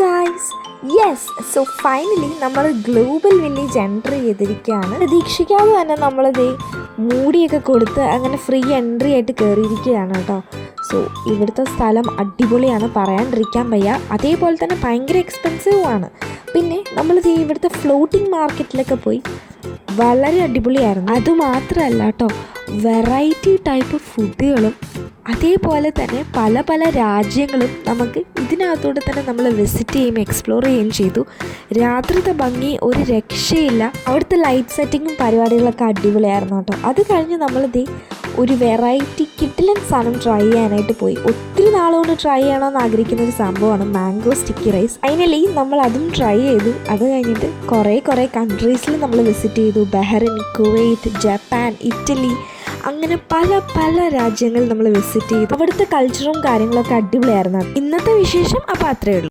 Guys, so finally നമ്മൾ global village entry ചെയ്തിരിക്കുകയാണ്. പ്രതീക്ഷിക്കാതെ തന്നെ നമ്മളിത് മൂടിയൊക്കെ കൊടുത്ത് അങ്ങനെ ഫ്രീ എൻട്രി ആയിട്ട് കയറിയിരിക്കുകയാണ് കേട്ടോ. സോ ഇവിടുത്തെ സ്ഥലം അടിപൊളിയാണ്, പറയാണ്ടിരിക്കാൻ വയ്യ. അതേപോലെ തന്നെ ഭയങ്കര എക്സ്പെൻസീവുമാണ്. പിന്നെ നമ്മളിത് ഇവിടുത്തെ ഫ്ലോട്ടിംഗ് മാർക്കറ്റിലൊക്കെ പോയി, വളരെ അടിപൊളിയായിരുന്നു. അതുമാത്രമല്ല കേട്ടോ, വെറൈറ്റി ടൈപ്പ് ഫുഡുകളും അതേപോലെ തന്നെ പല പല രാജ്യങ്ങളും നമുക്ക് ഇതിനകത്തൂടെ തന്നെ നമ്മൾ വിസിറ്റ് ചെയ്യുകയും എക്സ്പ്ലോർ ചെയ്യുകയും ചെയ്തു. രാത്രിത്തെ ഭംഗി ഒരു രക്ഷയില്ല. അവിടുത്തെ ലൈറ്റ് സെറ്റിങ്ങും പരിപാടികളൊക്കെ അടിപൊളിയായിരുന്നു കേട്ടോ. അത് കഴിഞ്ഞ് നമ്മളിത് ഒരു വെറൈറ്റി കിഡിലൻ സാധനം ട്രൈ ചെയ്യാനായിട്ട് പോയി. ഒത്തിരി നാളുകൊണ്ട് ട്രൈ ചെയ്യണമെന്ന് ആഗ്രഹിക്കുന്ന ഒരു സംഭവമാണ് മാംഗോ സ്റ്റിക്കി റൈസ്. ഫൈനലി നമ്മൾ അതും ട്രൈ ചെയ്തു. അത് കഴിഞ്ഞിട്ട് കുറേ കൺട്രീസിൽ നമ്മൾ വിസിറ്റ് ചെയ്തു. ബഹ്റിൻ, കുവൈറ്റ്, ജപ്പാൻ, ഇറ്റലി, അങ്ങനെ പല രാജ്യങ്ങൾ നമ്മൾ വിസിറ്റ് ചെയ്തു. അവിടുത്തെ കൾച്ചറും കാര്യങ്ങളൊക്കെ അടിപൊളിയായിരുന്നു. ഇന്നത്തെ വിശേഷം അപ്പോൾ അത്രയേ ഉള്ളൂ.